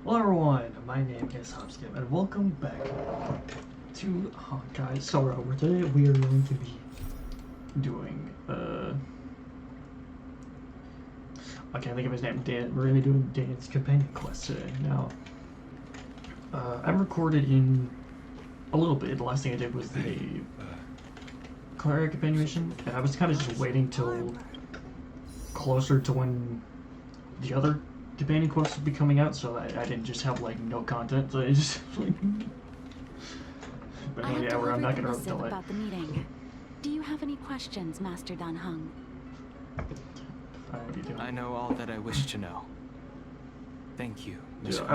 Hello everyone, my name is Hopskip and welcome back to Honkai. So today we are going to be doing I can't think of his name. Dan. We're going to be doing Dan's companion quest today. Now I recorded in a little bit. The last thing I did was the Cleric companion mission, and I was kind of just waiting till closer to when the other companion quest would be coming out, so I didn't just have like no content. So I just like. But no, yeah, I'm not gonna tell it. About the meeting. Do you have any questions, Master Dan Heng? I know all that I wish to know. Thank you, Miss. Yeah, I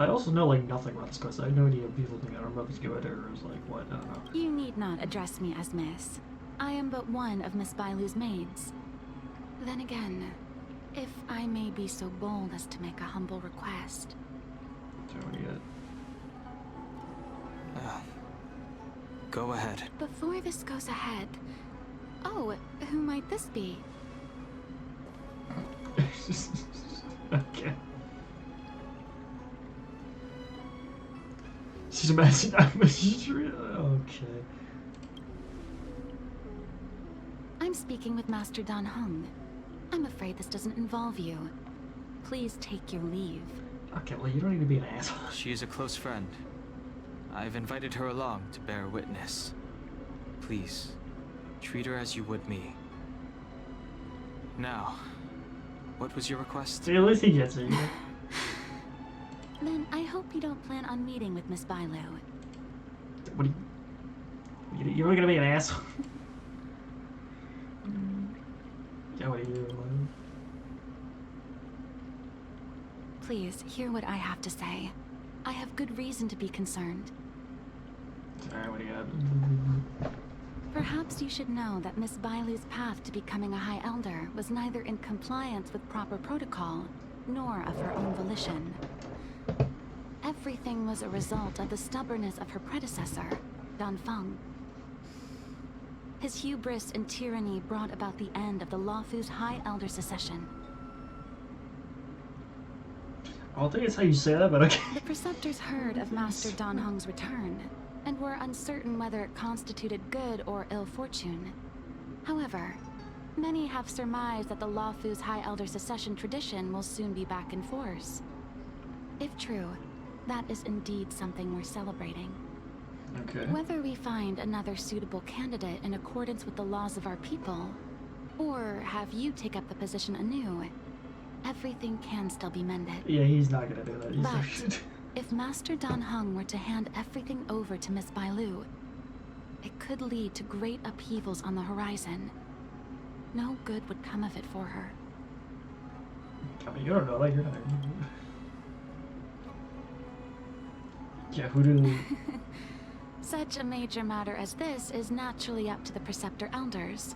also know like nothing about this quest. I have no idea if people think I don't know if it's good or is like what. I don't know. You need not address me as Miss. I am but one of Miss Bailu's maids. Then again, if I may be so bold as to make a humble request. So what do you got? Go ahead. Before this goes ahead, oh, who might this be? Okay. She's imagining I'm a okay. I'm speaking with Master Dan Heng. I'm afraid this doesn't involve you. Please take your leave. Okay, well you don't need to be an asshole. She is a close friend. I've invited her along to bear witness. Please, treat her as you would me. Now, what was your request? See, at least he gets it. Then I hope you don't plan on meeting with Miss Bailu. What are you? You're gonna be an asshole. Yeah, what are you doing? Please, hear what I have to say. I have good reason to be concerned. Alright, what do you got? Perhaps you should know that Miss Bailu's path to becoming a High Elder was neither in compliance with proper protocol, nor of her own volition. Everything was a result of the stubbornness of her predecessor, Dan Feng. His hubris and tyranny brought about the end of the Luofu's High Elder succession. I don't think it's how you say that, but okay. The Preceptors heard of Master Dan Heng's return, and were uncertain whether it constituted good or ill fortune. However, many have surmised that the Luofu's High Elder succession tradition will soon be back in force. If true, that is indeed something worth celebrating. Okay. Whether we find another suitable candidate in accordance with the laws of our people, or have you take up the position anew, everything can still be mended. Yeah, he's not gonna do that. He's But if Master Dan Heng were to hand everything over to Miss Bailu, it could lead to great upheavals on the horizon. No good would come of it for her. I mean, you don't know, like, you're not. Yeah, who do. Such a major matter as this is naturally up to the Preceptor Elders.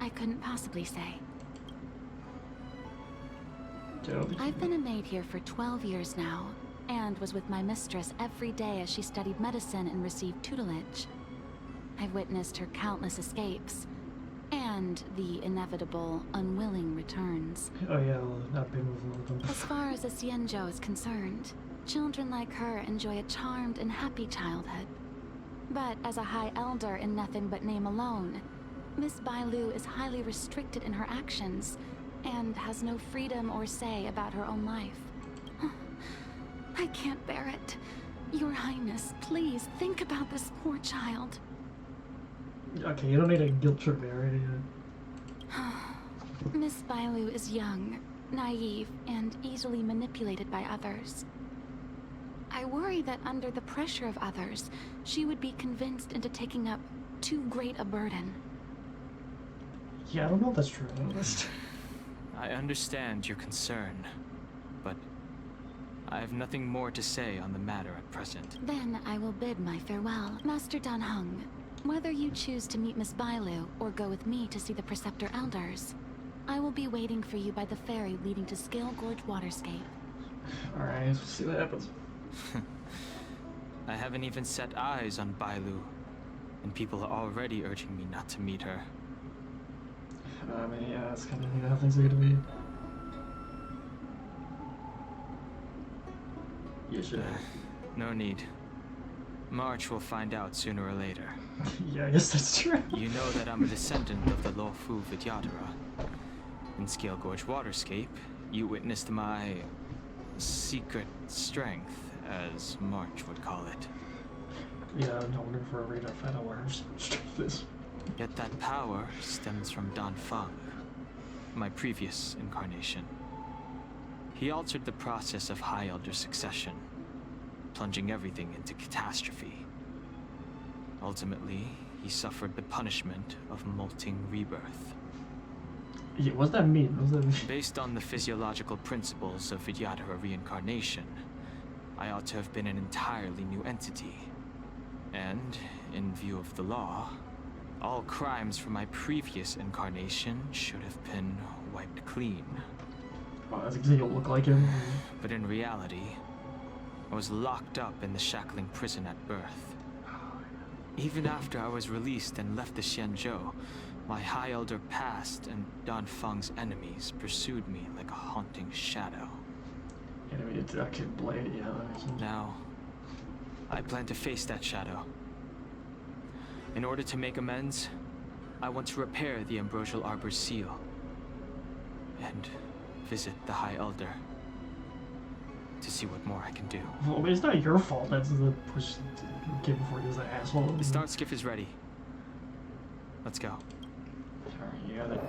I couldn't possibly say. I've been a maid here for 12 years now, and was with my mistress every day as she studied medicine and received tutelage. I've witnessed her countless escapes, and the inevitable, unwilling returns. Oh yeah, well, I've been with one of them. As far as the Xianzhou is concerned, children like her enjoy a charmed and happy childhood. But as a High Elder in nothing but name alone, Miss Bailu is highly restricted in her actions, and has no freedom or say about her own life. I can't bear it. Your Highness, please think about this poor child. Okay, you don't need a guilt trip there, right? Miss Bailu is young, naive, and easily manipulated by others. I worry that under the pressure of others, she would be convinced into taking up too great a burden. Yeah, I don't know if that's true. I understand your concern, but I have nothing more to say on the matter at present. Then I will bid my farewell. Master Dan Heng, whether you choose to meet Miss Bailu or go with me to see the Preceptor Elders, I will be waiting for you by the ferry leading to Scale Gorge Waterscape. Alright, let's see what happens. I haven't even set eyes on Bailu, and people are already urging me not to meet her. I mean, yeah, that's kind of how things are gonna be. You should. No need. March will find out sooner or later. Yeah, I guess that's true. You know that I'm a descendant of the Lawfu Vidyadhara. In Scale Gorge Waterscape, you witnessed my secret strength, as March would call it. Yeah, no wonder for a radar fan awareness. This. Yet that power stems from Dan Feng, my previous incarnation. He altered the process of High Elder succession, plunging everything into catastrophe. Ultimately, he suffered the punishment of molting rebirth. Yeah, what's that mean? What's that mean? Based on the physiological principles of Vidyadhara reincarnation, I ought to have been an entirely new entity. And, in view of the law, all crimes from my previous incarnation should have been wiped clean. Well, that's exactly what look like him. But in reality, I was locked up in the shackling prison at birth. Even after I was released and left the Xianzhou, my High Elder past and Dan Feng's enemies pursued me like a haunting shadow. Animated Duck Blade, yeah. Now, I plan to face that shadow. In order to make amends, I want to repair the Ambrosial Arbor's seal and visit the High Elder to see what more I can do. Well, I mean, it's not your fault. That's the push kid before he was an asshole. The start skiff is ready. Let's go. Alright, you got it.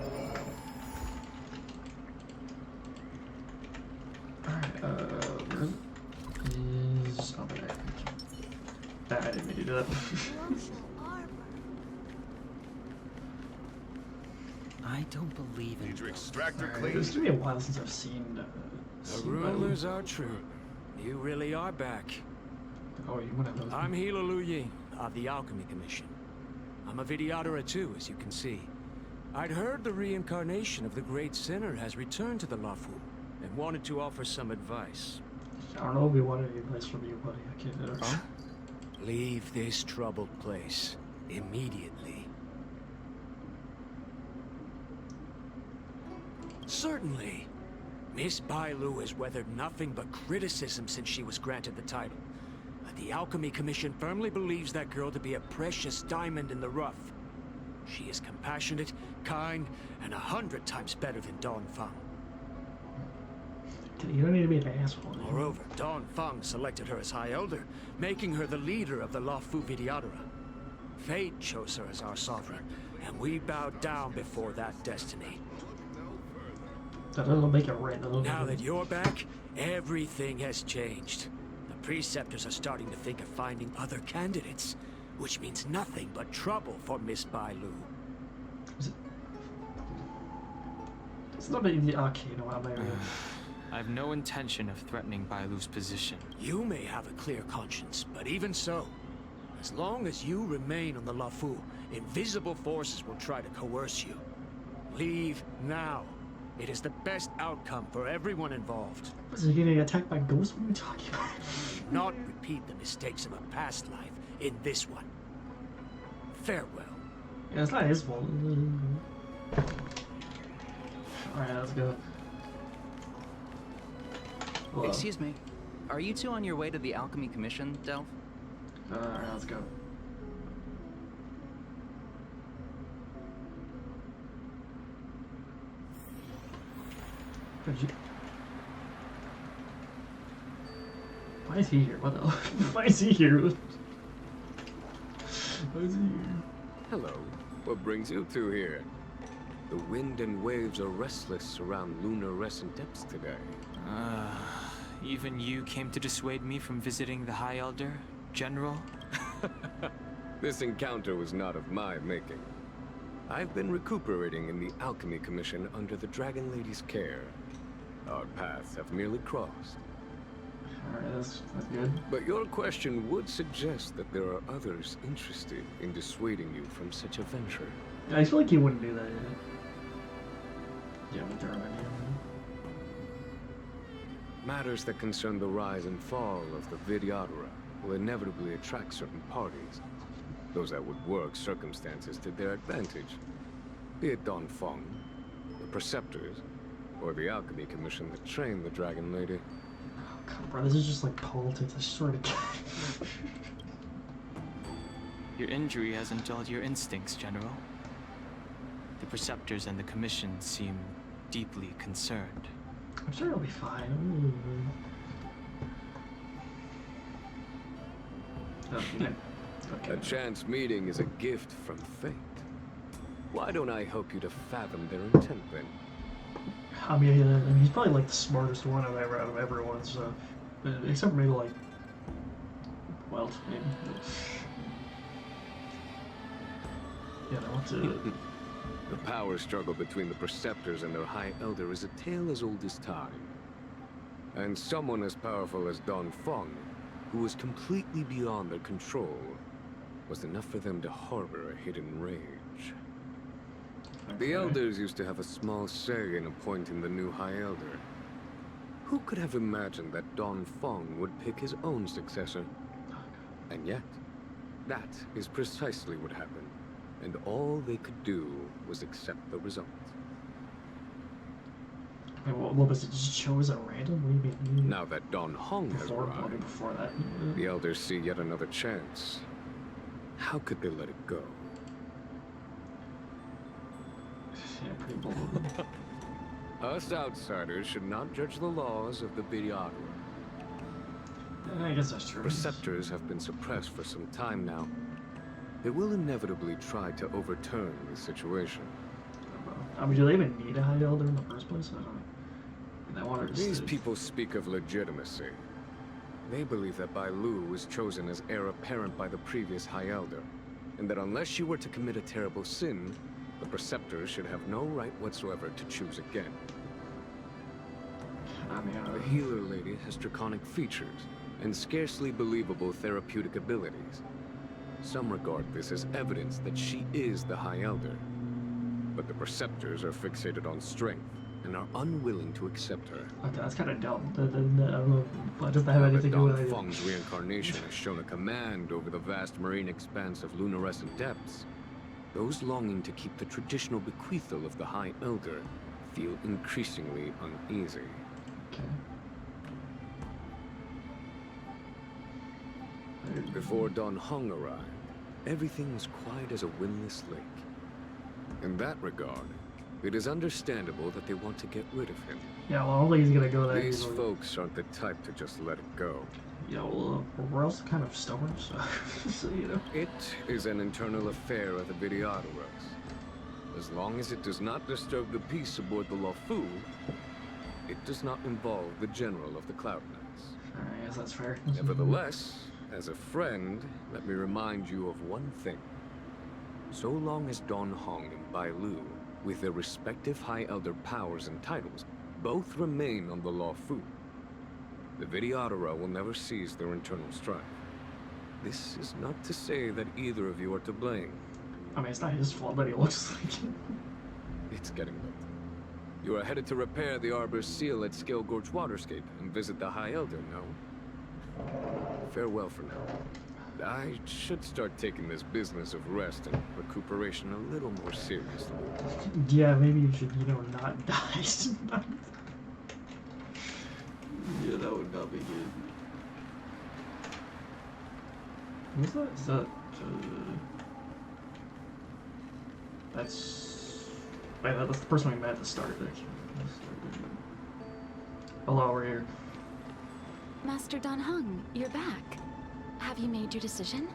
Alright, where is over there? I didn't mean to do that. I don't believe in Need your extractor Alright, clean. it's gonna be a while since I've seen. The rumors are true. You really are back. Oh, you want to know? I'm Hilalu Ying of the Alchemy Commission. I'm a Vidyadhara too, as you can see. I'd heard the reincarnation of the Great Sinner has returned to the Lawfu, and wanted to offer some advice. I don't know if we want any advice from you, buddy. I can't. Huh? Leave this troubled place immediately. Certainly. Miss Bailu has weathered nothing but criticism since she was granted the title. But the Alchemy Commission firmly believes that girl to be a precious diamond in the rough. She is compassionate, kind, and 100 times better than Dan Feng. You don't need to be an asshole. Dude. Moreover, Dan Feng selected her as High Elder, making her the leader of the Lawfu Vidyadhara. Fate chose her as our sovereign, and we bowed down before that destiny. That doesn't make it right. Now that you're back, everything has changed. The Preceptors are starting to think of finding other candidates, which means nothing but trouble for Miss Bailu. It's not an easy. Okay, you know what? I'm not even. I have no intention of threatening Bailu's position. You may have a clear conscience, but even so, as long as you remain on the Lawfu, invisible forces will try to coerce you. Leave now. It is the best outcome for everyone involved. Was he getting attacked by ghosts? What are we talking about? Not repeat the mistakes of a past life in this one. Farewell. Yeah, it's not his fault. Alright, let's go. Whoa. Excuse me. Are you two on your way to the Alchemy Commission, Delph? Alright, let's go. Why is he here? What the Why is he here? Why is he here? Hello. What brings you two here? The wind and waves are restless around lunar-rescent depths today. Even you came to dissuade me from visiting the High Elder, General? This encounter was not of my making. I've been recuperating in the Alchemy Commission under the Dragon Lady's care. Our paths have merely crossed. Alright, that's good. But your question would suggest that there are others interested in dissuading you from such a venture. Yeah, I feel like he wouldn't do that yet. Yeah, but they're already Matters that concern the rise and fall of the Vidyadhara will inevitably attract certain parties. Those that would work circumstances to their advantage. Be it Dan Feng, the Preceptors, or the Alchemy Commission that trained the Dragon Lady. God, bro, this is just like politics, I swear to God. Your injury hasn't dulled your instincts, General. The Preceptors and the Commission seem deeply concerned. I'm sure it'll be fine. Okay. A chance meeting is a gift from fate. Why don't I help you to fathom their intent then? I mean, he's probably like the smartest one out of everyone, so. Except for maybe like. Well, maybe. Yeah, no, what's it? The power struggle between the Preceptors and their High Elder is a tale as old as time. And someone as powerful as Don Fong, who was completely beyond their control, was enough for them to harbor a hidden rage. The Elders used to have a small say in appointing the new High Elder. Who could have imagined that Don Fong would pick his own successor? And yet, that is precisely what happened. And all they could do was accept the result. Wait, what was it? Just chose at random? What do you mean? Now that Don Hong has arrived, before that. the Elders see yet another chance. How could they let it go? Yeah, pretty bold. Us outsiders should not judge the laws of the Vidyadhara. I guess that's true. Preceptors have been suppressed for some time now. They will inevitably try to overturn the situation. I mean, do they even need a High Elder in the first place? I don't know. These people speak of legitimacy. They believe that Bai Lu was chosen as heir apparent by the previous High Elder, and that unless she were to commit a terrible sin, the Preceptors should have no right whatsoever to choose again. I mean, The healer lady has draconic features and scarcely believable therapeutic abilities. Some regard this as evidence that she is the High Elder. But the Preceptors are fixated on strength and are unwilling to accept her. okay, that's kind of dumb. I don't know. Does that have anything to do with Don it? Fong's reincarnation has shown a command over the vast marine expanse of luminescent depths. Those longing to keep the traditional bequeathal of the High Elder feel increasingly uneasy. Okay. Before Don Hong arrived, everything was quiet as a windless lake. In that regard, it is understandable that they want to get rid of him. Yeah, well, I don't think he's gonna go that These easily. folks aren't the type to just let it go. Yeah, well, we're also kind of stubborn, so, so you know. It is an internal affair of the Vidyadharas. As long as it does not disturb the peace aboard the Luofu, it does not involve the General of the Cloud Knights. I guess that's fair. Nevertheless, as a friend, let me remind you of one thing. So long as Don Hong and Bai Lu, with their respective High Elder powers and titles, both remain on the Luofu, the Vidyadhara will never cease their internal strife. This is not to say that either of you are to blame. I mean, it's not his fault that he looks like it. It's getting late. You are headed to repair the Arbor's seal at Scale Gorge Waterscape and visit the High Elder, no? Farewell for now. I should start taking this business of rest and recuperation a little more seriously. Yeah, maybe you should, you know, not die. Yeah, that would not be good. What's that? Is that, that's... Wait, that's the person we met at the start, actually. Hello, we're here. Master Don Hung, you're back. Have you made your decision?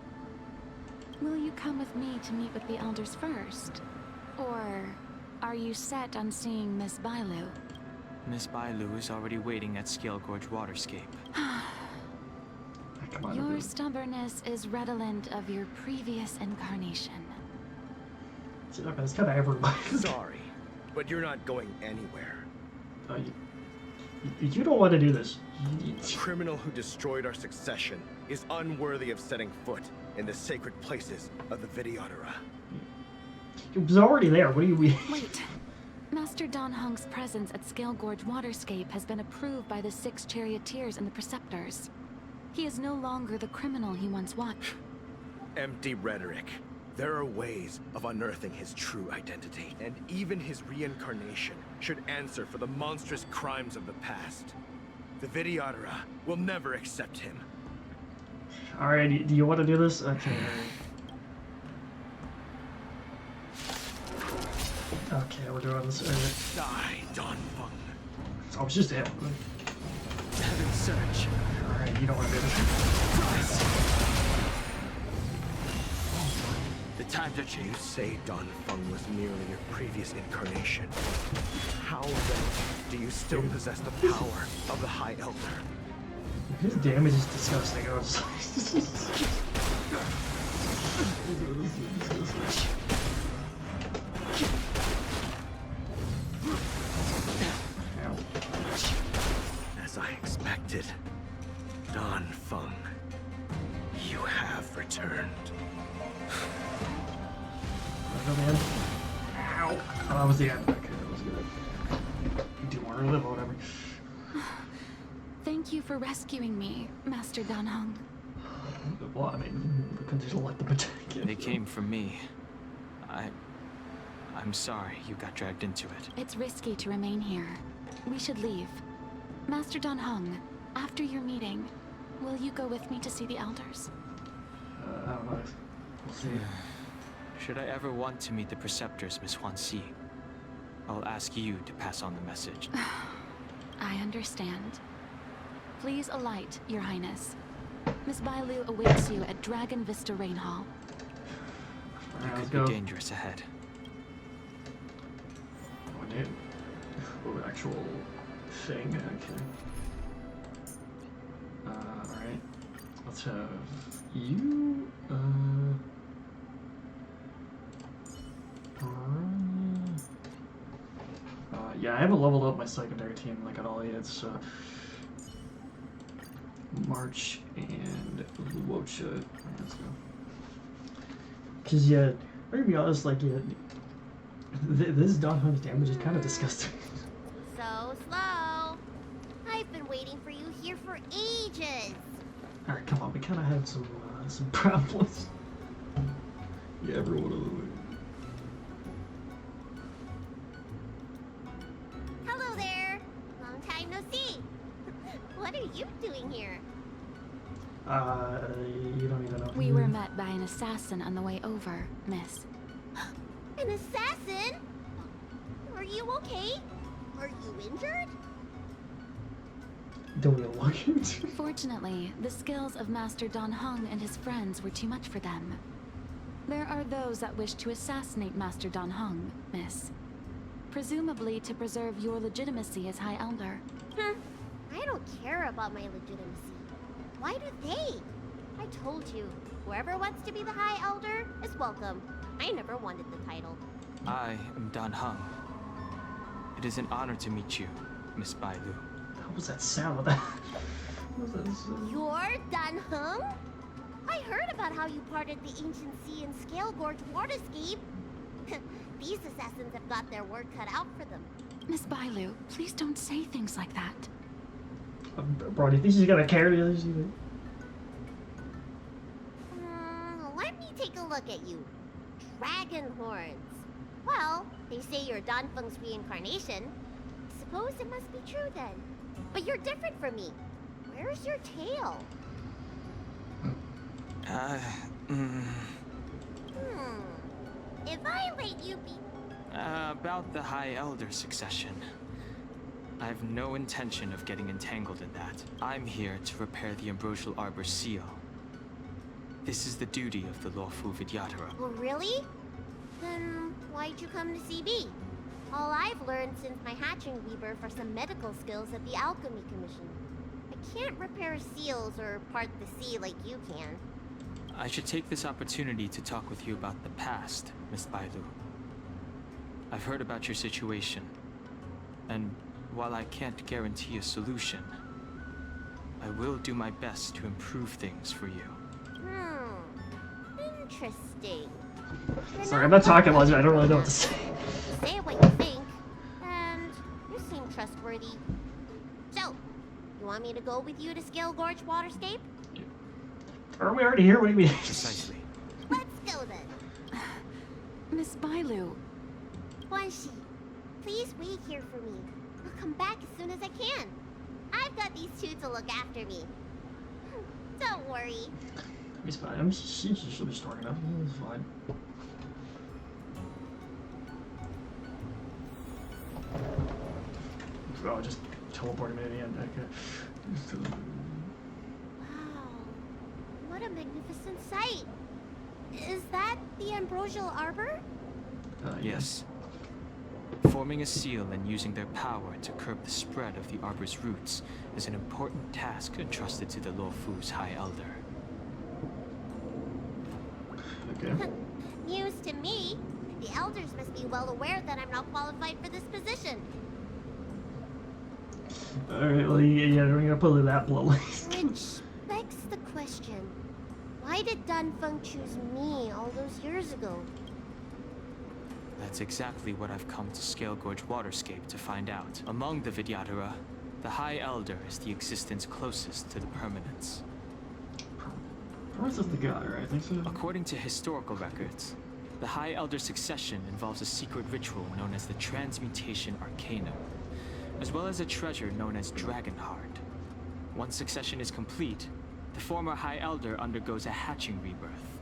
Will you come with me to meet with the elders first? Or are you set on seeing Miss Bai Lu? Miss Bai Lu is already waiting at Scale Gorge Waterscape. Come on, Your dude. stubbornness is redolent of your previous incarnation. Yeah, but it's kind of everybody. Sorry, but you're not going anywhere. You don't want to do this. The criminal who destroyed our succession is unworthy of setting foot in the sacred places of the Vidyadhara. It was already there. What do you mean? Wait. Master Don Hung's presence at Scale Gorge Waterscape has been approved by the 6 charioteers and the preceptors. He is no longer the criminal he once was. Empty rhetoric. There are ways of unearthing his true identity, and even his reincarnation should answer for the monstrous crimes of the past. The Videodora will never accept him. Alright, do you want to do this? Okay. Okay, we're doing this. Die, Don Fung. Oh, it's just him. Heaven search. Alright, you don't want to do this. The times are changed. You say Don Fung was merely your previous incarnation. How then do you still possess the power of the High Elder? His damage is disgusting. I was As I expected, Don Fung, you have returned. Ow. Oh, that was the end. Okay, that was good. You do want to live or whatever. Thank you for rescuing me, Master Dan Heng. Well, I mean, because just let them attack you. They came for me. I'm sorry you got dragged into it. It's risky to remain here. We should leave. Master Dan Heng, after your meeting, will you go with me to see the elders? I don't know. We'll see. Should I ever want to meet the Preceptors, Miss Huanxi, I'll ask you to pass on the message. I understand. Please alight, Your Highness. Miss Bailu awaits you at Dragon Vista Rain Hall. You Alright, let's could go. be dangerous ahead. Oh, dude. Oh, actual thing. Okay. Alright. Let's have you. Yeah, I haven't leveled up my secondary team like at all yet, so March and Luocha. Let's go. Cause yeah, I'm gonna be honest, like yeah, this Don Hung's damage is kind of disgusting. So slow. I've been waiting for you here for ages. All right, come on, we kind of had some problems. Yeah, everyone of the way. Hello there. Long time no see. What are you doing here? You don't even know. We were met by an assassin on the way over, miss. An assassin? Are you okay? Are you injured? Don't we look into? Fortunately, the skills of Master Dan Heng and his friends were too much for them. There are those that wish to assassinate Master Dan Heng, miss. Presumably to preserve your legitimacy as High Elder. I don't care about my legitimacy. Why do they? I told you, whoever wants to be the High Elder is welcome. I never wanted the title. I am Dan Heng. It is an honor to meet you, Miss Bailu. What was that sound? What was that sound? You're Dan Heng? I heard about how you parted the ancient sea and Scale Gorge waterscape. These assassins have got their work cut out for them. Miss Bailu, please don't say things like that. Bro, do you think she's gonna carry this? Let me take a look at you. Dragon horns. Well, they say you're Dan Feng's reincarnation. Suppose it must be true then. But you're different from me. Where's your tail? If I let you be... About the High Elder succession. I have no intention of getting entangled in that. I'm here to repair the Ambrosial Arbor seal. This is the duty of the lawful Vidyadhara. Oh, really? Then why'd you come to CB? All I've learned since my hatching rebirth are some medical skills at the Alchemy Commission. I can't repair seals or part the sea like you can. I should take this opportunity to talk with you about the past, Miss Bailu. I've heard about your situation, and while I can't guarantee a solution, I will do my best to improve things for you. Interesting. Sorry, I'm not talking much. I don't really know what to say. Say what you think, and you seem trustworthy. So, you want me to go with you to Scale Gorge Waterscape? Aren't we already here? What do you mean? Precisely. Let's go then. Miss Bailu, Huanxi, please wait here for me. I'll come back as soon as I can. I've got these two to look after me. Don't worry. He's fine. She should be strong enough. He's fine. Oh, just teleport him in the end. Okay. Wow. What a magnificent sight. Is that the ambrosial arbor? Yes. Forming a seal and using their power to curb the spread of the arbor's roots is an important task entrusted to the Luofu's High Elder. Okay. News to me. The elders must be well aware that I'm not qualified for this position. Alright, well, yeah, we're gonna put it that bluntly. Which begs the question. Why did Danfeng choose me all those years ago? That's exactly what I've come to Scale Gorge Waterscape to find out. Among the Vidyadhara, the High Elder is the existence closest to the permanence. Permanence is the guy, right? I think so. According to historical records, the High Elder succession involves a secret ritual known as the Transmutation Arcanum, as well as a treasure known as Dragonheart. Once succession is complete, the former High Elder undergoes a hatching rebirth,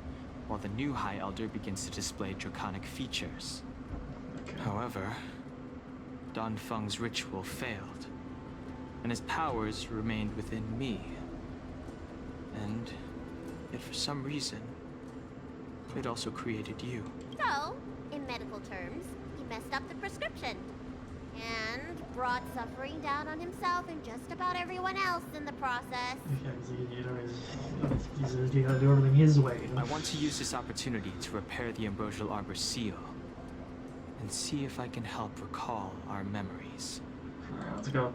while the new High Elder begins to display draconic features. Okay. However, Danfeng's ritual failed, and his powers remained within me. And yet for some reason, it also created you. So, in medical terms, he messed up the prescription. And brought suffering down on himself and just about everyone else in the process. Yeah, you gotta do everything his way. You know? I want to use this opportunity to repair the ambrosial arbor's seal, and see if I can help recall our memories. Alright, let's go.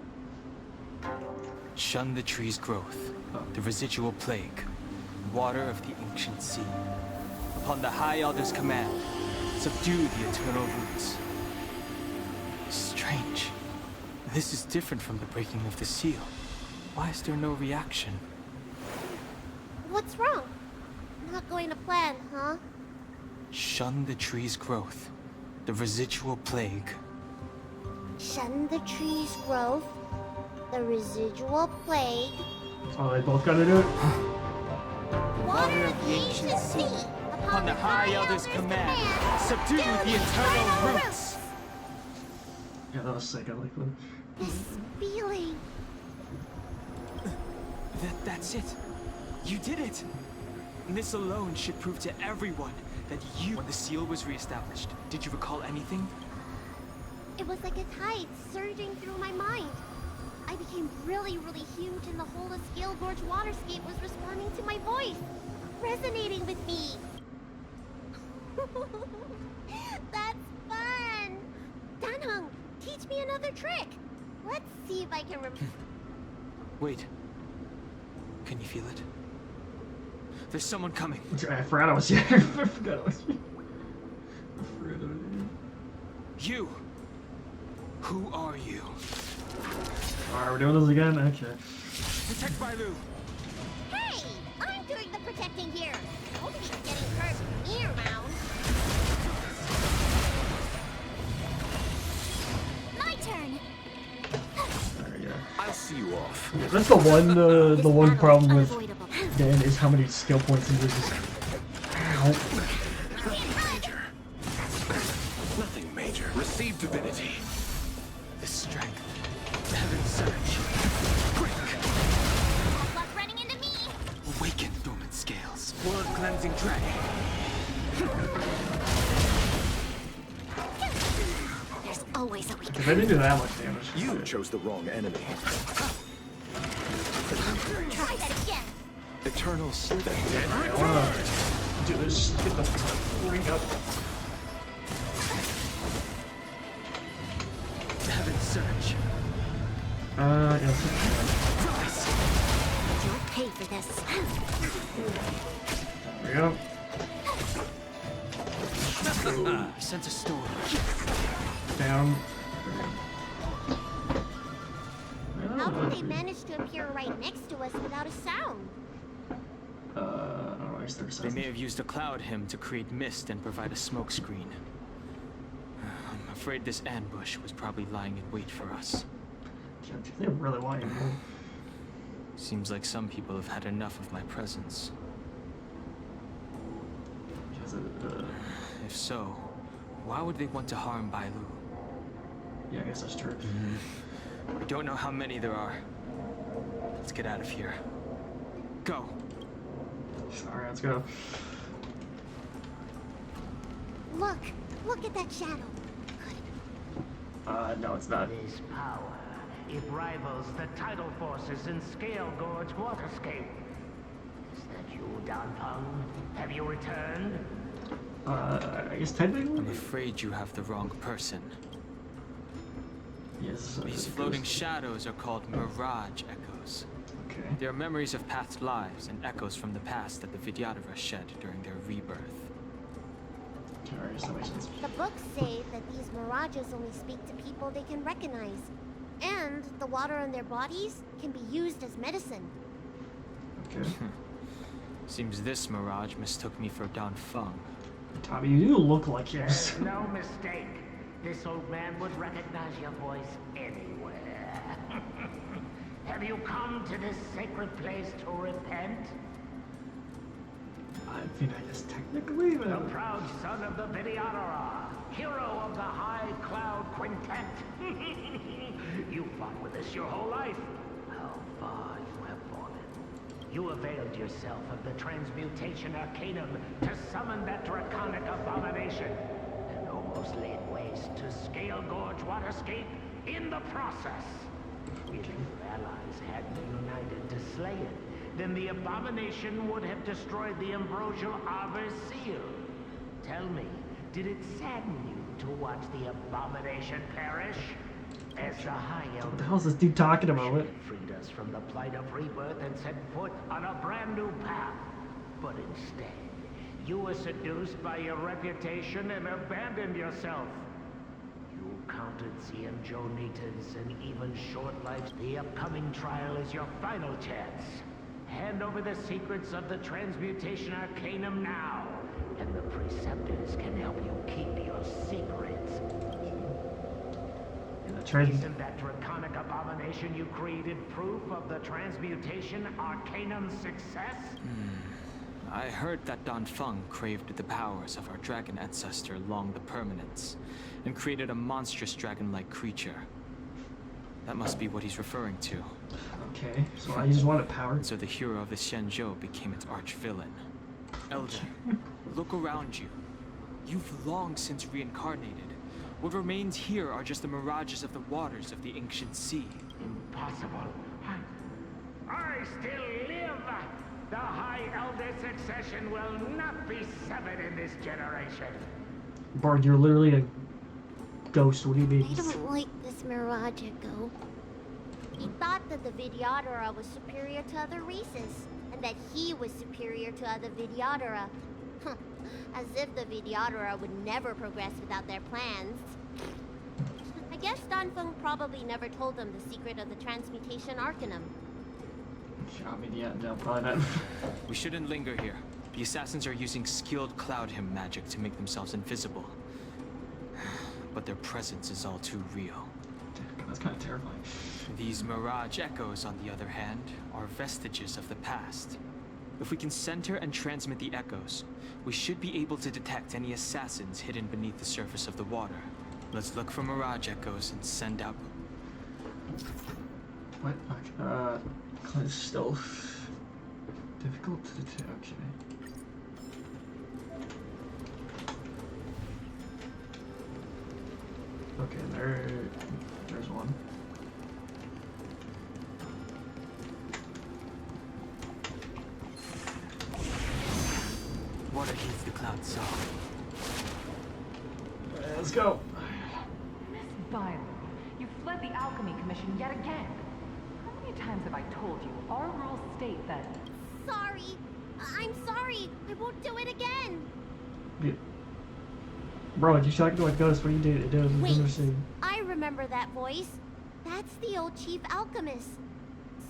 Shun the tree's growth, the residual plague, water of the ancient sea. Upon the High Elder's command, subdue the eternal roots. Strange. This is different from the breaking of the seal. Why is there no reaction? What's wrong? Not going to plan, huh? Shun the tree's growth, the residual plague. Shun the tree's growth, the residual plague, Oh, they both gotta do it? water of the ancient sea. Upon the High Elder's command, subdue the eternal roots. Yeah, that was sick. I like that. This feeling. That's it. You did it. And this alone should prove to everyone that you... When the seal was reestablished, did you recall anything? It was like a tide surging through my mind. I became really, really huge and the whole of Scale Gorge Waterscape was responding to my voice, resonating with me. That's fun! Danheng, teach me another trick. Let's see if I can Wait. Can you feel it? There's someone coming. I forgot I was here. I forgot I was here. I forgot I was here. You! Who are you? Alright, we're doing this again? Okay. Protect Bailu! Hey! I'm doing the protecting here. Nobody's getting hurt with me around. My turn. There you go. I'll see you off. Yeah, that's the one This problem battle with is unavoidable. Dan is how many skill points he loses. Ow. Nothing major. Receive divinity. The strength. Heaven surge. Quick! Bad luck running into me. Awaken dormant scales. Blood cleansing dragon. There's always a weakness. If I didn't do that much damage. You chose the wrong enemy. Try that again. Eternal sleep. I wanna do this. Get the freak up. Heaven surge. Yes. You'll pay for this. There we go. I sense a storm. Down. How did they manage to appear right next to us without a sound? I don't know, it's 30 They seconds. may have used a cloud hymn to create mist and provide a smoke screen. I'm afraid this ambush was probably lying in wait for us. They really want you. Seems like some people have had enough of my presence. If so, why would they want to harm Bailu? Yeah, I guess that's true. We don't know how many there are. Let's get out of here. Go! Alright, let's go. Look at that shadow. No, it's not. This power, it rivals the tidal forces in Scale Gorge Waterscape. Is that you, Danfeng? Have you returned? I guess technically? I'm afraid you have the wrong person. Yes. These floating shadows are called mirage echoes. Okay. They are memories of past lives and echoes from the past that the Vidyadhara shed during their rebirth. Alright, that makes sense. The books say that these mirages only speak to people they can recognize. And the water in their bodies can be used as medicine. Okay. Seems this mirage mistook me for Danfeng. Tommy, you do look like you. There's no mistake. This old man would recognize your voice anywhere. Have you come to this sacred place to repent? I mean, I guess technically, The but... proud son of the Vidyadhara, hero of the High Cloud Quintet. You fought with us your whole life. How far you have fallen. You availed yourself of the Transmutation Arcanum to summon that draconic abomination, and almost laid waste to Scale Gorge Waterscape in the process. If your allies hadn't united to slay it, then the abomination would have destroyed the Ambrosial Arbor's seal. Tell me, did it sadden you to watch the abomination perish? As the High Elder, What the hell is this dude talking about? it freed us from the plight of rebirth and set foot on a brand new path. But instead, you were seduced by your reputation and abandoned yourself. You counted Xianzhou natives and even short lives. The upcoming trial is your final chance. Hand over the secrets of the Transmutation Arcanum now, and the Preceptors can help you keep your secrets. Isn't that draconic abomination you created proof of the Transmutation Arcanum's success? I heard that Danfeng craved the powers of our dragon ancestor Long the Permanence, and created a monstrous dragon-like creature. That must be what he's referring to. Okay, so I just wanted power. And so the hero of the Xianzhou became its arch-villain. Elder, look around you. You've long since reincarnated. What remains here are just the mirages of the waters of the ancient sea. Impossible. I still live. The High Elder succession will not be severed in this generation. Bard, you're literally a ghost. What do you mean? I don't like this Mirage Echo. He thought that the Vidyadhara was superior to other races, and that he was superior to other Vidyadhara. As if the Vidyadhara would never progress without their plans. I guess Danfeng probably never told them the secret of the Transmutation Arcanum. I mean, yeah, no, probably not. We shouldn't linger here. The assassins are using skilled cloud hymn magic to make themselves invisible. But their presence is all too real. That's kind of terrifying. These mirage echoes, on the other hand, are vestiges of the past. If we can center and transmit the echoes, we should be able to detect any assassins hidden beneath the surface of the water. Let's look for mirage echoes and send out... What? Cleanse stealth. Difficult to detect. Okay. Okay, there's one. Water heats the cloud saw. Let's go. Miss Byron, you fled the Alchemy Commission yet again. How many times have I told you? Our rules state that... Sorry. I'm sorry. I won't do it again. Yeah. Bro, you talking to a ghost? What are you doing? It doesn't Wait. understand. I remember that voice. That's the old chief alchemist.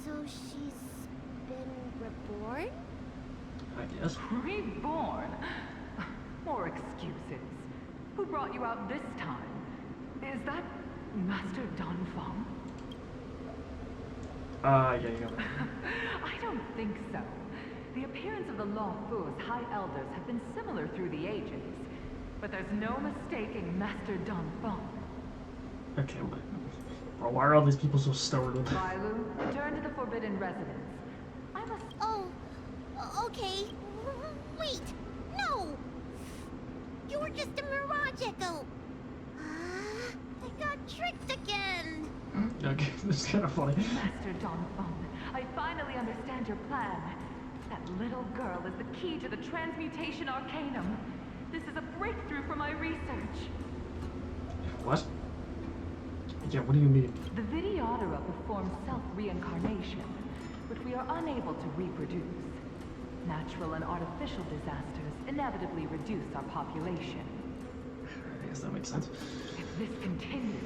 So she's been reborn? I guess. Reborn? More excuses. Who brought you out this time? Is that Master Danfeng? Yeah, you got it. think so. The appearance of the Lawfu's High Elders have been similar through the ages. But there's no mistaking Master Donfeng. Okay, bro, why are all these people so startled? Bailu, return to the Forbidden Residence. I must... Oh, okay. Wait, no! You were just a mirage echo. I got tricked again. Okay, this is kind of funny. Master Donfeng, I finally understand your plan. That little girl is the key to the Transmutation Arcanum. This is a breakthrough for my research. What? Yeah, what do you mean? The Vidyadhara performs self-reincarnation, but we are unable to reproduce. Natural and artificial disasters inevitably reduce our population. I guess that makes sense. If this continues,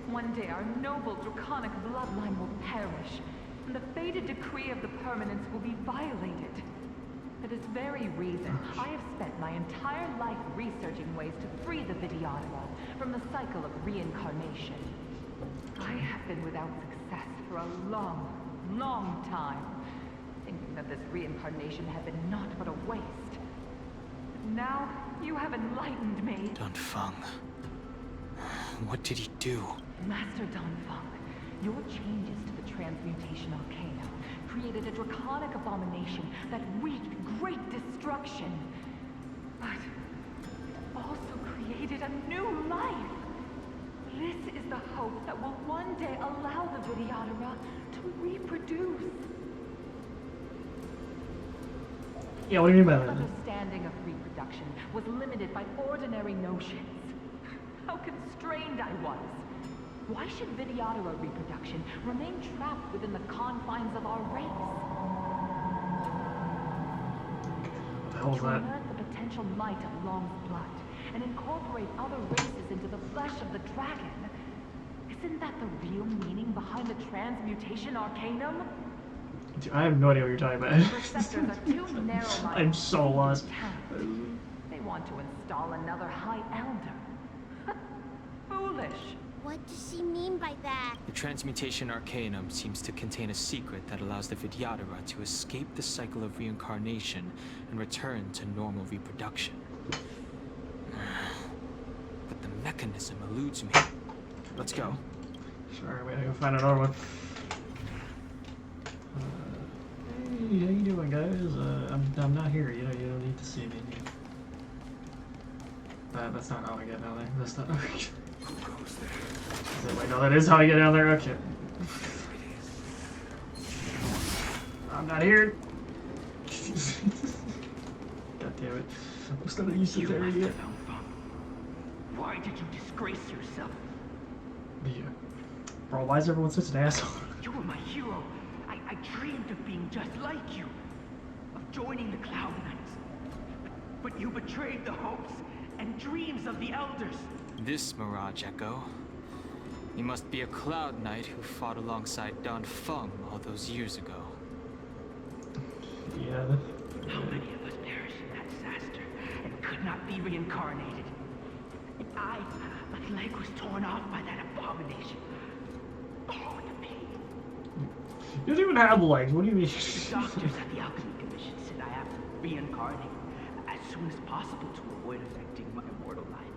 one day our noble draconic bloodline will perish, and the fated decree of the permanence will be violated. For this very reason, I have spent my entire life researching ways to free the Vidyadhara from the cycle of reincarnation. I have been without success for a long, long time, thinking that this reincarnation had been naught but a waste. Now, you have enlightened me. Donfeng. What did he do? Master Donfeng, your changes to the Transmutation Arcanum created a draconic abomination that wreaked great destruction. But also created a new life. This is the hope that will one day allow the Vidyadhara to reproduce. Yeah, what do you mean by that? Understanding of reproduction was limited by ordinary notions. How constrained I was. Why should Vidyadhara reproduction remain trapped within the confines of our race? What the hell is To that? unearth the potential might of Long's blood and incorporate other races into the flesh of the dragon. Isn't that the real meaning behind the Transmutation Arcanum? Dude, I have no idea what you're talking about. Perceptors are too narrow-minded. I'm so lost. They want to install another High Elder. Foolish. What does she mean by that? The Transmutation Arcanum seems to contain a secret that allows the Vidyadhara to escape the cycle of reincarnation and return to normal reproduction. But the mechanism eludes me. Let's go. Sorry, wait, I gotta find another one. Hey, how you doing, guys? I'm not here. You don't need to see me. That's not how I get down there. That's not. Who goes there? Wait, no, that is how I get down there. Okay. I'm not here. God damn it! I'm still not used to there yet. Why did you disgrace yourself? Yeah. Bro, why is everyone such an asshole? You were my hero. I dreamed of being just like you, of joining the Cloud Knights. But you betrayed the hopes and dreams of the Elders. This Mirage Echo. He must be a Cloud Knight who fought alongside Donfeng all those years ago. Yeah. How many of us perished in that disaster and could not be reincarnated? My leg was torn off by that abomination. Oh, the pain. You don't even have legs. What do you mean? The doctors at the Alchemy Commission said I have to reincarnate as soon as possible to avoid affecting my mortal life.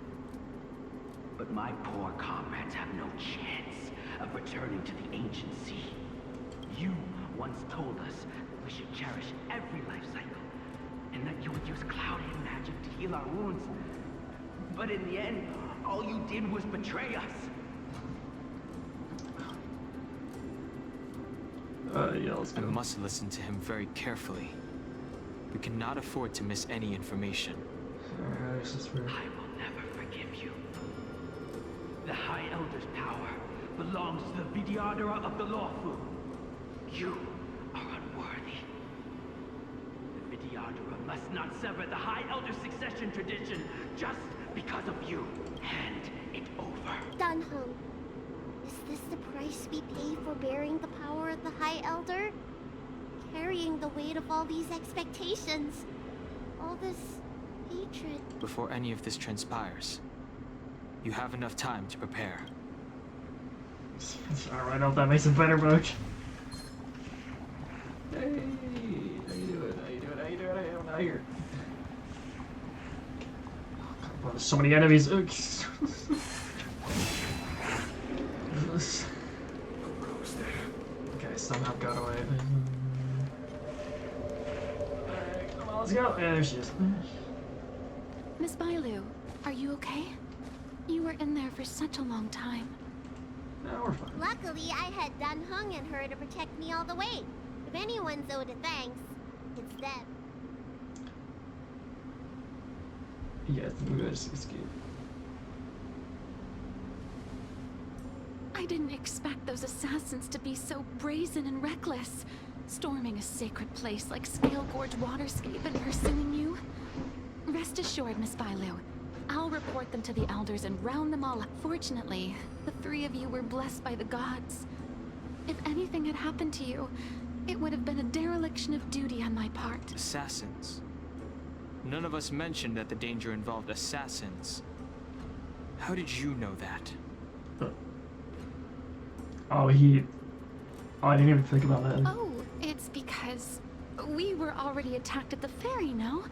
But my poor comrades have no chance of returning to the ancient sea. You once told us that we should cherish every life cycle, and that you would use cloud-hand magic to heal our wounds. But in the end, all you did was betray us. Yeah, let's I go. must listen to him very carefully. We cannot afford to miss any information. Alright, this is weird. I will never forgive you. The High Elder's power belongs to the Vidyadhara of the Lawfu. You are unworthy. The Vidyadhara must not sever the High Elder's succession tradition just because of you. Hand it over. Dunhung, is this the price we pay for bearing the power of the High Elder? Carrying the weight of all these expectations. All this hatred. Before any of this transpires, you have enough time to prepare. Alright, I know if that makes it better, but hey. out of here. Oh, there's so many enemies. Okay, somehow got away. Alright, come on, let's go. Yeah, there she is. Miss Bailu, are you okay? You were in there for such a long time. No, we're fine. Luckily, I had Dan Heng and her to protect me all the way. If anyone's owed a thanks, it's them. Yeah, I think we gotta escape. I didn't expect those assassins to be so brazen and reckless, storming a sacred place like Scale Gorge Waterscape and pursuing you. Rest assured, Miss Bailu, I'll report them to the elders and round them all up. Fortunately, the three of you were blessed by the gods. If anything had happened to you, it would have been a dereliction of duty on my part. Assassins? None of us mentioned that the danger involved assassins. How did you know that? Oh, I didn't even think about that. Oh, it's because we were already attacked at the ferry, no?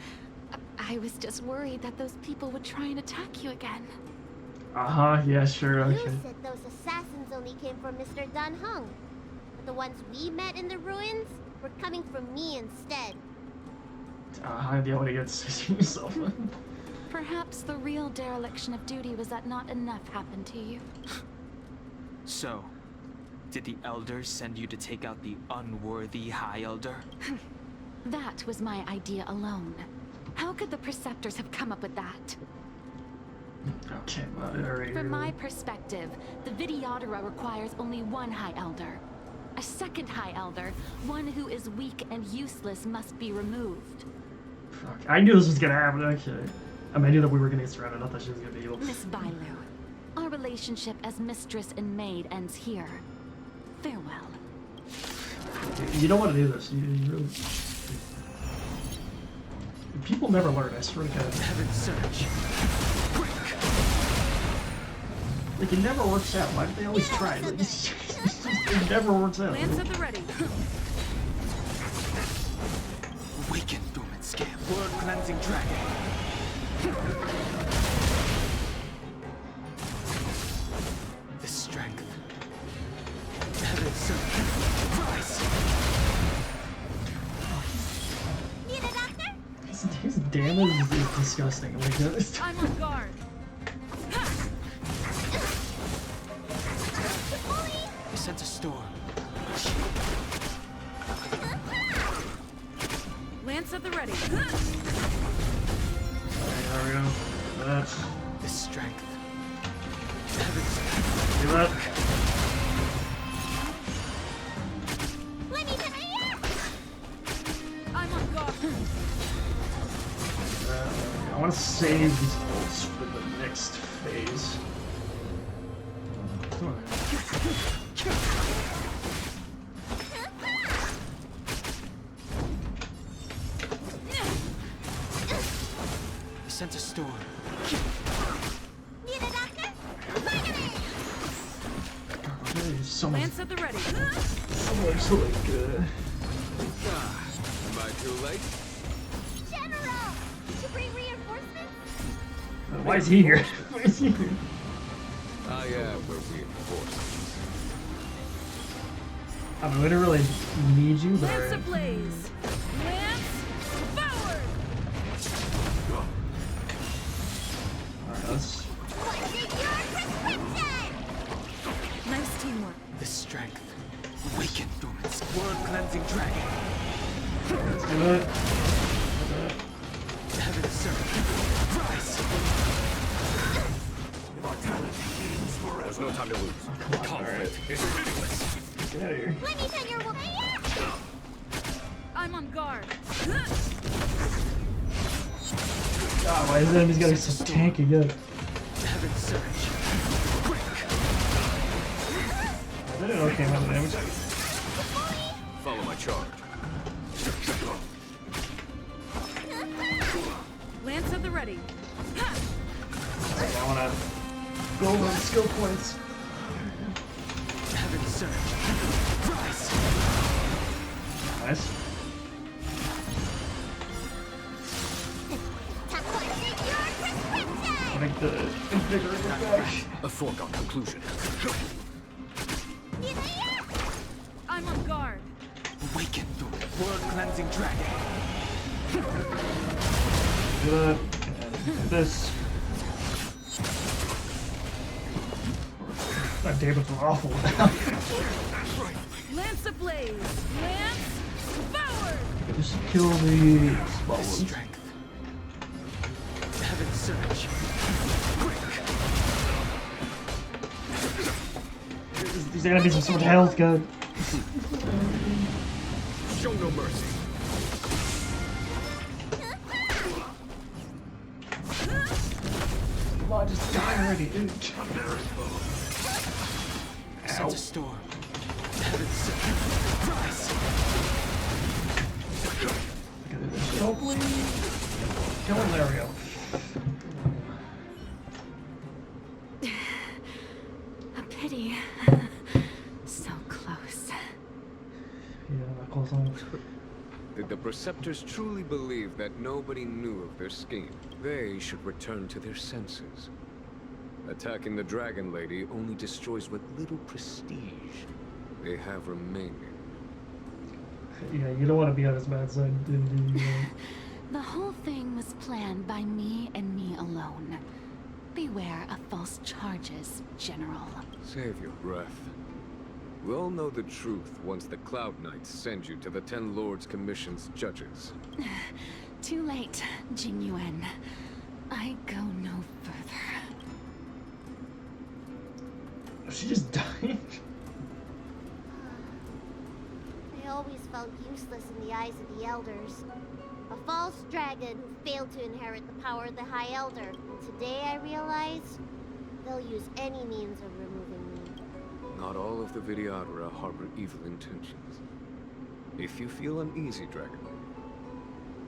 I was just worried that those people would try and attack you again. Uh-huh, yeah, sure, okay. You said those assassins only came from Mr. Dan Heng. But the ones we met in the ruins were coming from me instead. The only good to yourself. Perhaps the real dereliction of duty was that not enough happened to you. So, did the elders send you to take out the unworthy High Elder? That was my idea alone. How could the Preceptors have come up with that? Okay, well, alright. From my perspective, the Videodora requires only one High Elder. A second High Elder, one who is weak and useless, must be removed. Fuck, I knew this was gonna happen, okay. I mean, I knew that we were gonna get surrounded, I thought she was gonna be able to... Miss Bailu, our relationship as mistress and maid ends here. Farewell. You don't want to do this, you really... People never learn, I swear to God. Heaven's search. Like, it never works out. Why do they always try? Like, it never works out. Lance at the ready. Awaken, dormant scale. World cleansing dragon. The strength. Heaven's search. Rise. Need a doctor? His damage is disgusting. Like, that. I'm on guard. I sense a storm. Lance at the ready. There we go. That. The strength. Do that. Let me come here! I'm on guard. I want to save these bolts for the next phase. Come on. I sense a storm. Need a doctor? Finally! There's so much. Lance at the ready. So much like. Am I too late? General! Did you bring reinforcements? Why is he here? Why is he here? I have the reinforcements. I mean, we don't really need you, but. Lance ablaze. Lance forward. Alright, let's. What's in your prescription? Nice teamwork. The strength. Awaken, dormant scale. World cleansing dragon. Let's do it. Heaven's search. Rise. There's no time to lose. Come on, alright. It's meaningless. Get out of here. Let me tell your woman. I'm on guard. God, why is the enemy's getting so tanky again? Heaven's search. I did an okay amount of damage. Follow my charge. Lance at the ready. I wanna go over the skill points. Heaven's search. Rise. Nice. A foregone conclusion. I'm on guard. Awaken the world-cleansing dragon. Good. This. God damn, it's awful. Lance ablaze. Lance forward. Just kill the small ones. Strength. Heaven surge. These enemies have so much health, God. Show no mercy. Come on, just die already, dude. Such a storm. Heaven surge. Rise. Don't bleed. Kill him, there we go. A pity. So close. Yeah, that close on. Did the Preceptors truly believe that nobody knew of their scheme? They should return to their senses. Attacking the Dragon Lady only destroys what little prestige they have remaining. Yeah, you don't want to be on his bad side, do you? The whole thing was planned by me and me alone. Beware of false charges, General. Save your breath. We'll know the truth once the Cloud Knights send you to the Ten Lords Commission's judges. Too late, Jing Yuan. I go no further. She just died. I always felt useless in the eyes of the Elders. A false dragon who failed to inherit the power of the High Elder. And today I realize they'll use any means of removing me. Not all of the Vidyadhara harbor evil intentions. If you feel uneasy, Dragon Lady,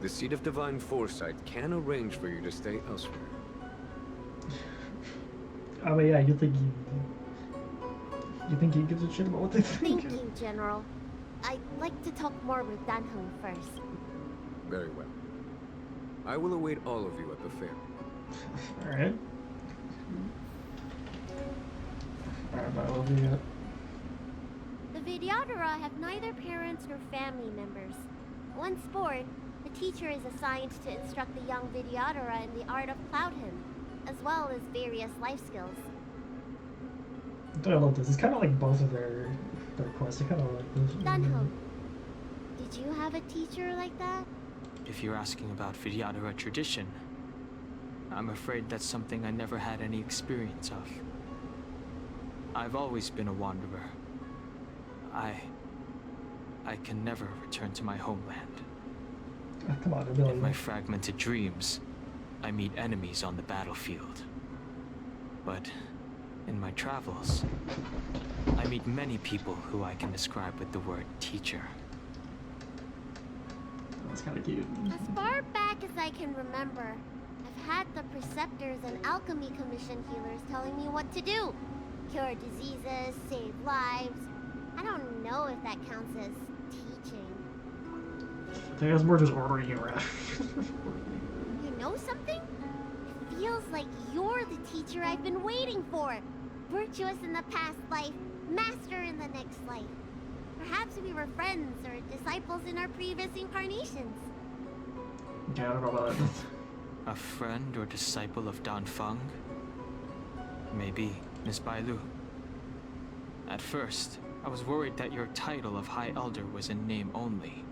the Seat of Divine Foresight can arrange for you to stay elsewhere. I mean, yeah, you think he gives a shit about what they think? Thank you, General. I'd like to talk more with Dan Heng first. Very well. I will await all of you at the fair. Alright. Alright, what will we get? The Vidyadhara have neither parents nor family members. Once born, the teacher is assigned to instruct the young Vidyadhara in the art of cloud hymn, as well as various life skills. I love this. It's kind of like both of their quests. I kind of like this. Dan Heng, did you have a teacher like that? If you're asking about Vidyadhara tradition, I'm afraid that's something I never had any experience of. I've always been a wanderer. I can never return to my homeland. Oh, come on, Billy. In my fragmented dreams, I meet enemies on the battlefield. But in my travels, I meet many people who I can describe with the word teacher. That's kind of cute. As far back as I can remember, I've had the Preceptors and Alchemy Commission healers telling me what to do. Cure diseases, save lives. I don't know if that counts as teaching. I think that's more just ordering you around. You know something? It feels like you're the teacher I've been waiting for. Virtuous in the past life, master in the next life. Perhaps we were friends or disciples in our previous incarnations. Yeah, I don't know about that. A friend or disciple of Dan Feng? Maybe, Miss Bailu. At first, I was worried that your title of High Elder was in name only,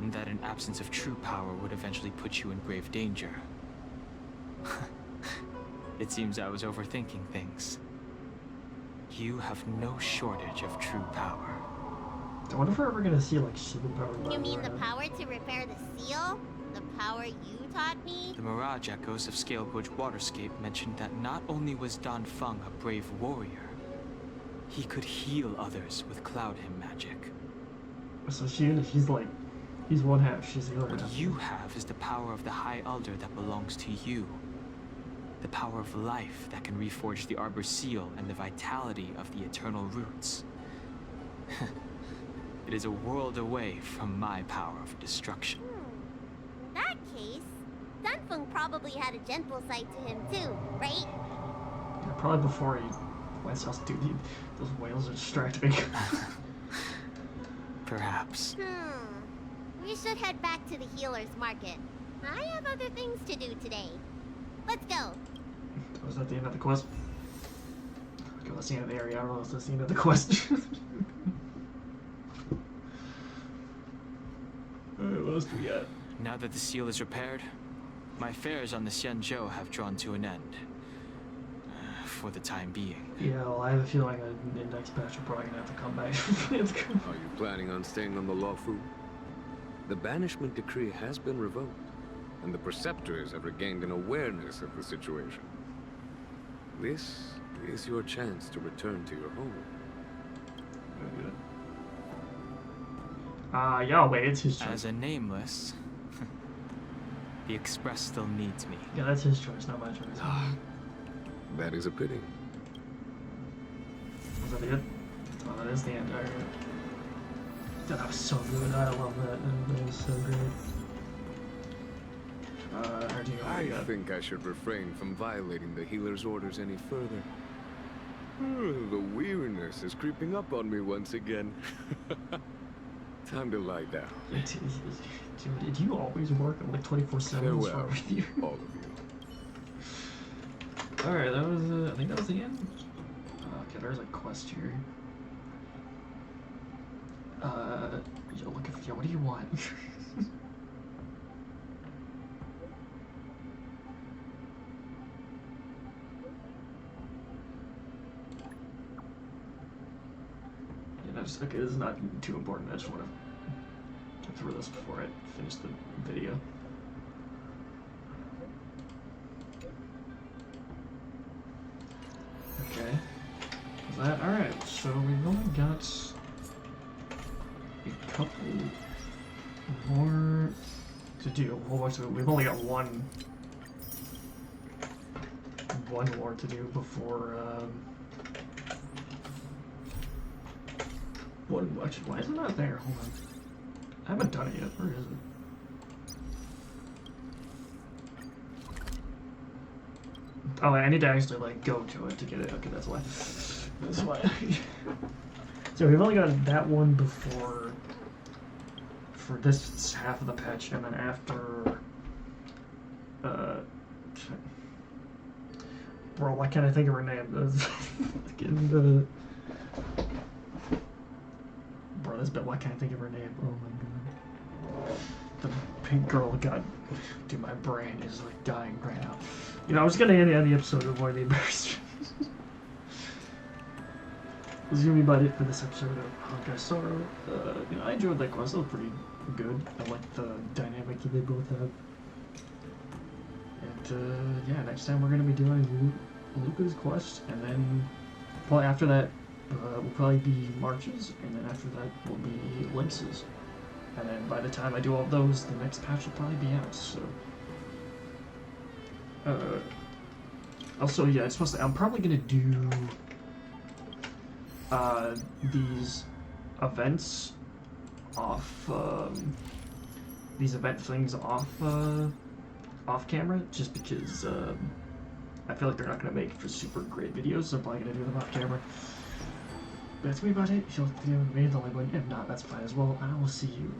and that an absence of true power would eventually put you in grave danger. It seems I was overthinking things. You have no shortage of true power. I wonder if we're ever gonna see like superpower. You mean the power to repair the seal? The power you taught me? The Mirage Echoes of Scalebridge Waterscape mentioned that not only was Dan Feng a brave warrior, he could heal others with cloud hymn magic. So he's one half, she's the other What half. you have is the power of the High Elder that belongs to you. The power of life that can reforge the Arbor Seal and the vitality of the eternal roots. It is a world away from my power of destruction. In that case, Dunfeng probably had a gentle side to him too, right? Yeah, probably before he went south. Dude, those whales are distracting me. Perhaps. We should head back to the healer's market. I have other things to do today. Let's go. Was that the end of the quest? Okay, that's the end of the area. I don't know if that's the end of the quest. Alright, what else do we got? Now that the seal is repaired, my affairs on the Xianzhou have drawn to an end. For the time being. Yeah, well, I have a feeling in the next patch we're probably gonna have to come back. Are you planning on staying on the Lawfu? The banishment decree has been revoked, and the preceptors have regained an awareness of the situation. This is your chance to return to your home. Yeah, wait, it's his choice. As a nameless, the Express still needs me. Yeah, that's his choice, not my choice. That is a pity. Was that it? Oh, that is the end. Alright. That was so good. I love that. That was so great. I think I should refrain from violating the healer's orders any further. The weariness is creeping up on me once again. Time to lie down. Did you always work on like 24/7? Farewell, all of you. Alright, that was, I think that was the end. Okay, there's a quest here. Yo, look at, yo, what do you want? Yeah, no, just, okay, this is not too important. I just want to get through this before I finish the video. Okay. Is that alright? So we've only got a couple more to do. Well, actually, we've only got one more to do before. Actually, why is it not there? Hold on. I haven't done it yet. Where is it? Oh, I need to actually like go to it to get it. Okay, that's why. That's why. So we've only got that one before for this half of the patch, and then after. Bro, why can't I think of her name? Bro, this bit. Why can't I think of her name? Oh my god. The pink girl. God, dude, my brain is like dying right now. You know, I was gonna end the episode with one of the embarrassments. This is gonna be about it for this episode of Honkai Sorrow. You know, I enjoyed that quest. It was pretty good. I like the dynamic that they both have. And yeah, next time we're gonna be doing Luca's quest, and then probably after that will probably be Marches, and then after that will be Lynx's. And then by the time I do all those, the next patch will probably be out. So. Also, yeah, it's supposed to. I'm probably gonna do these events off. These event things off camera, just because I feel like they're not gonna make for super great videos. So I'm probably gonna do them off camera. But that's me about it. If you like the video, maybe the like button. If not, that's fine as well. I will see you